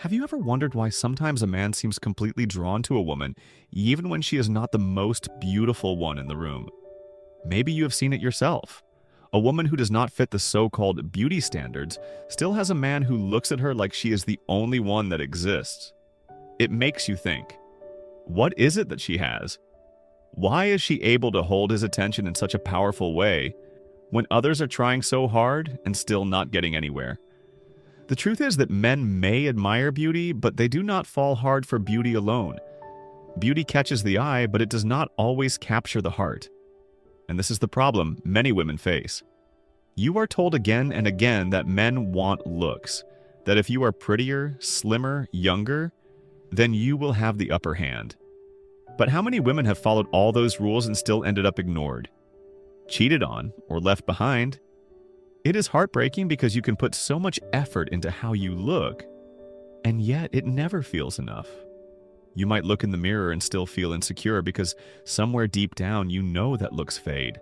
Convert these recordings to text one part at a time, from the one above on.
Have you ever wondered why sometimes a man seems completely drawn to a woman, even when she is not the most beautiful one in the room? Maybe you have seen it yourself. A woman who does not fit the so-called beauty standards still has a man who looks at her like she is the only one that exists. It makes you think, what is it that she has? Why is she able to hold his attention in such a powerful way when others are trying so hard and still not getting anywhere? The truth is that men may admire beauty, but they do not fall hard for beauty alone. Beauty catches the eye, but it does not always capture the heart. And this is the problem many women face. You are told again and again that men want looks, that if you are prettier, slimmer, younger, then you will have the upper hand. But how many women have followed all those rules and still ended up ignored, cheated on, or left behind? It is heartbreaking because you can put so much effort into how you look, and yet it never feels enough. You might look in the mirror and still feel insecure because somewhere deep down you know that looks fade.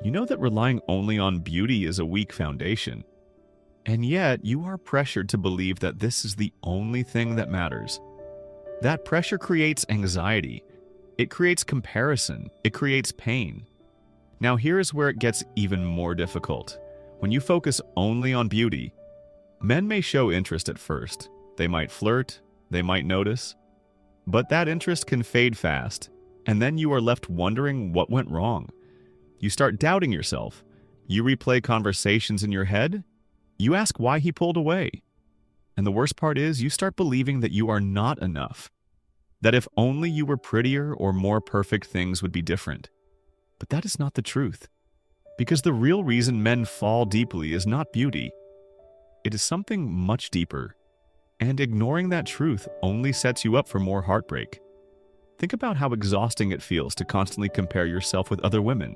You know that relying only on beauty is a weak foundation. And yet you are pressured to believe that this is the only thing that matters. That pressure creates anxiety. It creates comparison. It creates pain. Now here is where it gets even more difficult. When you focus only on beauty, men may show interest at first. They might flirt, they might notice, but that interest can fade fast, and then you are left wondering what went wrong. You start doubting yourself. You replay conversations in your head. You ask why he pulled away. And the worst part is you start believing that you are not enough, that if only you were prettier or more perfect, things would be different. But that is not the truth. Because the real reason men fall deeply is not beauty. It is something much deeper. And ignoring that truth only sets you up for more heartbreak. Think about how exhausting it feels to constantly compare yourself with other women.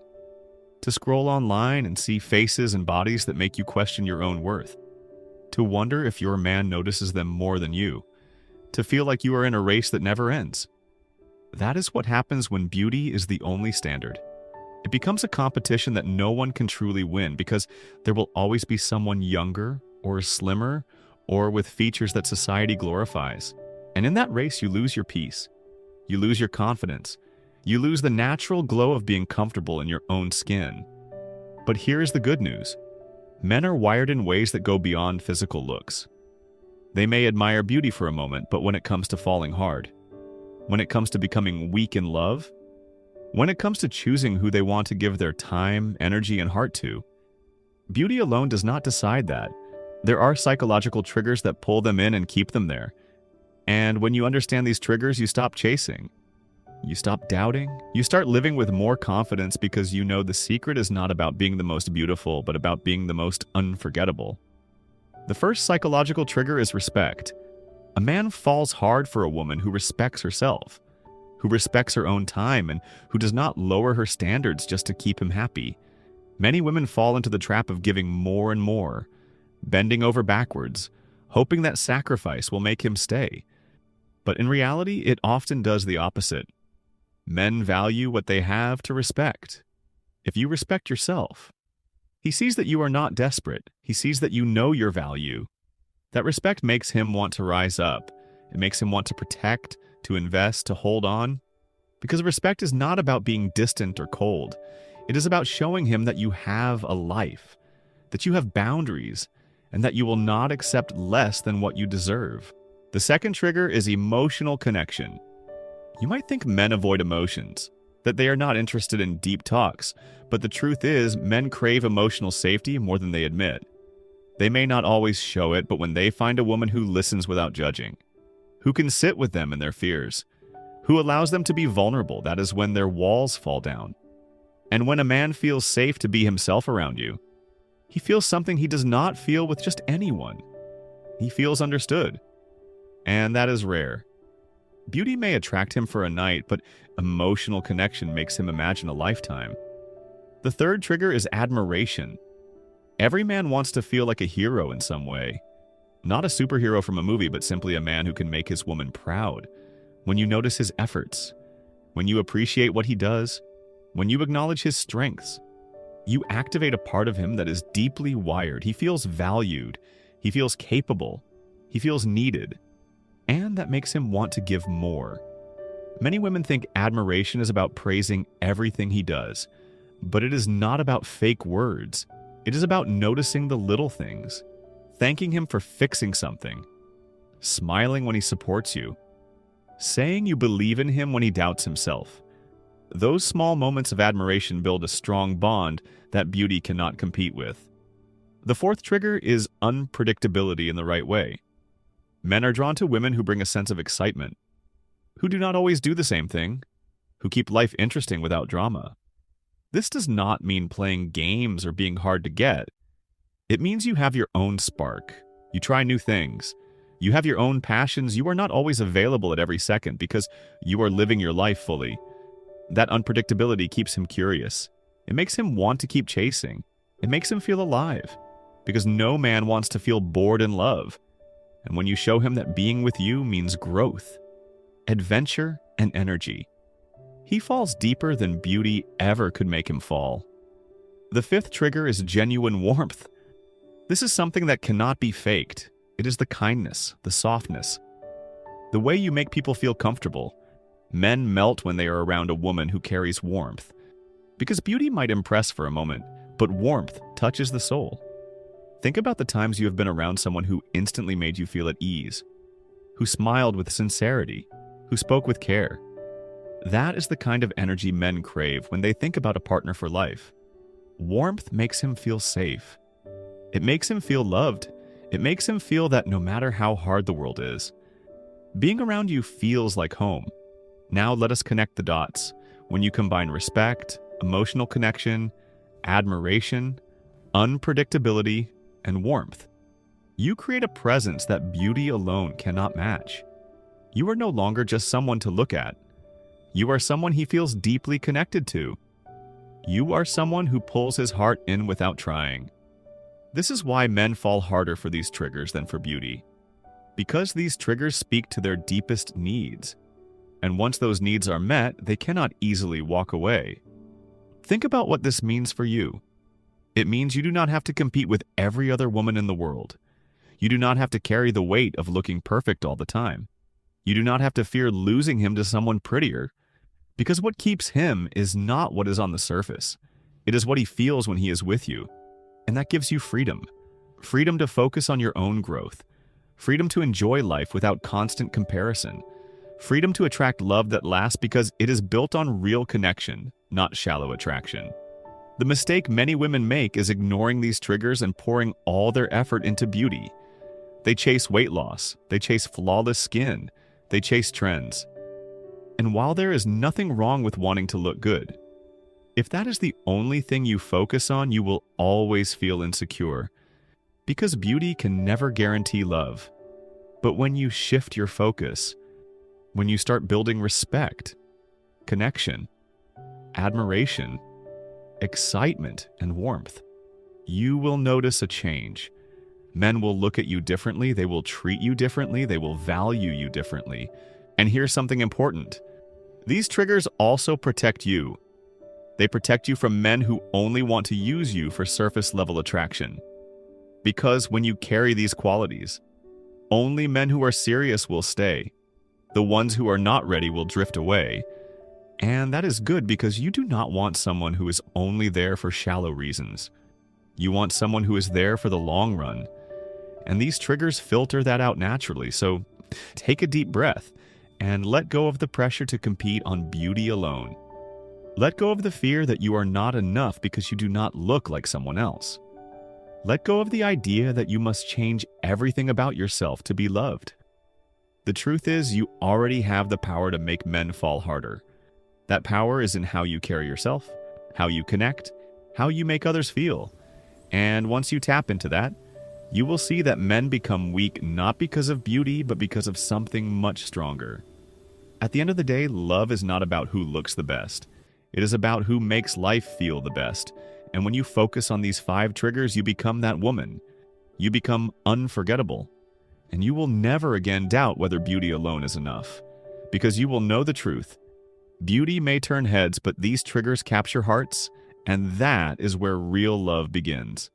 To scroll online and see faces and bodies that make you question your own worth. To wonder if your man notices them more than you. To feel like you are in a race that never ends. That is what happens when beauty is the only standard. It becomes a competition that no one can truly win because there will always be someone younger or slimmer or with features that society glorifies. And in that race, you lose your peace. You lose your confidence. You lose the natural glow of being comfortable in your own skin. But here is the good news. Men are wired in ways that go beyond physical looks. They may admire beauty for a moment, but when it comes to falling hard, when it comes to becoming weak in love, when it comes to choosing who they want to give their time, energy, and heart to, beauty alone does not decide that. There are psychological triggers that pull them in and keep them there. And when you understand these triggers, you stop chasing. You stop doubting. You start living with more confidence because you know the secret is not about being the most beautiful, but about being the most unforgettable. The first psychological trigger is respect. A man falls hard for a woman who respects herself, who respects her own time, and who does not lower her standards just to keep him happy. Many women fall into the trap of giving more and more, bending over backwards, hoping that sacrifice will make him stay. But in reality, it often does the opposite. Men value what they have to respect. If you respect yourself, he sees that you are not desperate. He sees that you know your value. That respect makes him want to rise up. It makes him want to protect, to invest, to hold on. Because respect is not about being distant or cold. It is about showing him that you have a life, that you have boundaries, and that you will not accept less than what you deserve. The second trigger is emotional connection. You might think men avoid emotions, that they are not interested in deep talks, but the truth is men crave emotional safety more than they admit. They may not always show it, but when they find a woman who listens without judging, who can sit with them in their fears, who allows them to be vulnerable, that is when their walls fall down. And when a man feels safe to be himself around you, he feels something he does not feel with just anyone. He feels understood. And that is rare. Beauty may attract him for a night, but emotional connection makes him imagine a lifetime. The third trigger is admiration. Every man wants to feel like a hero in some way. Not a superhero from a movie, but simply a man who can make his woman proud. When you notice his efforts, when you appreciate what he does, when you acknowledge his strengths, you activate a part of him that is deeply wired. He feels valued. He feels capable. He feels needed. and that makes him want to give more. Many women think admiration is about praising everything he does, but it is not about fake words. It is about noticing the little things, thanking him for fixing something, smiling when he supports you, saying you believe in him when he doubts himself. Those small moments of admiration build a strong bond that beauty cannot compete with. The fourth trigger is unpredictability in the right way. Men are drawn to women who bring a sense of excitement, who do not always do the same thing, who keep life interesting without drama. This does not mean playing games or being hard to get. It means you have your own spark. You try new things. You have your own passions. You are not always available at every second because you are living your life fully. That unpredictability keeps him curious. It makes him want to keep chasing. It makes him feel alive because no man wants to feel bored in love. And when you show him that being with you means growth, adventure, and energy, he falls deeper than beauty ever could make him fall. The fifth trigger is genuine warmth. This is something that cannot be faked. It is the kindness, the softness, the way you make people feel comfortable. Men melt when they are around a woman who carries warmth, because beauty might impress for a moment, but warmth touches the soul. Think about the times you have been around someone who instantly made you feel at ease, who smiled with sincerity, who spoke with care. That is the kind of energy men crave when they think about a partner for life. Warmth makes him feel safe. It makes him feel loved. It makes him feel that no matter how hard the world is, being around you feels like home. Now let us connect the dots. When you combine respect, emotional connection, admiration, unpredictability, and warmth, you create a presence that beauty alone cannot match. You are no longer just someone to look at. You are someone he feels deeply connected to. You are someone who pulls his heart in without trying. This is why men fall harder for these triggers than for beauty, because these triggers speak to their deepest needs. And once those needs are met, they cannot easily walk away. Think about what this means for you. It means you do not have to compete with every other woman in the world. You do not have to carry the weight of looking perfect all the time. You do not have to fear losing him to someone prettier, because what keeps him is not what is on the surface. It is what he feels when he is with you. And that gives you freedom. Freedom to focus on your own growth. Freedom to enjoy life without constant comparison. Freedom to attract love that lasts because it is built on real connection, not shallow attraction. The mistake many women make is ignoring these triggers and pouring all their effort into beauty. They chase weight loss. They chase flawless skin. They chase trends. And while there is nothing wrong with wanting to look good, if that is the only thing you focus on, you will always feel insecure, because beauty can never guarantee love. But when you shift your focus, when you start building respect, connection, admiration, excitement, and warmth, you will notice a change. Men will look at you differently, they will treat you differently, they will value you differently. And here's something important. These triggers also protect you. They protect you from men who only want to use you for surface-level attraction. Because when you carry these qualities, only men who are serious will stay. The ones who are not ready will drift away. And that is good because you do not want someone who is only there for shallow reasons. You want someone who is there for the long run. And these triggers filter that out naturally, so take a deep breath and let go of the pressure to compete on beauty alone. Let go of the fear that you are not enough because you do not look like someone else. Let go of the idea that you must change everything about yourself to be loved. The truth is, you already have the power to make men fall harder. That power is in how you carry yourself, how you connect, how you make others feel. And once you tap into that, you will see that men become weak not because of beauty, but because of something much stronger. At the end of the day, love is not about who looks the best. It is about who makes life feel the best. And when you focus on these 5 triggers, you become that woman. You become unforgettable. And you will never again doubt whether beauty alone is enough. Because you will know the truth. Beauty may turn heads, but these triggers capture hearts, and that is where real love begins.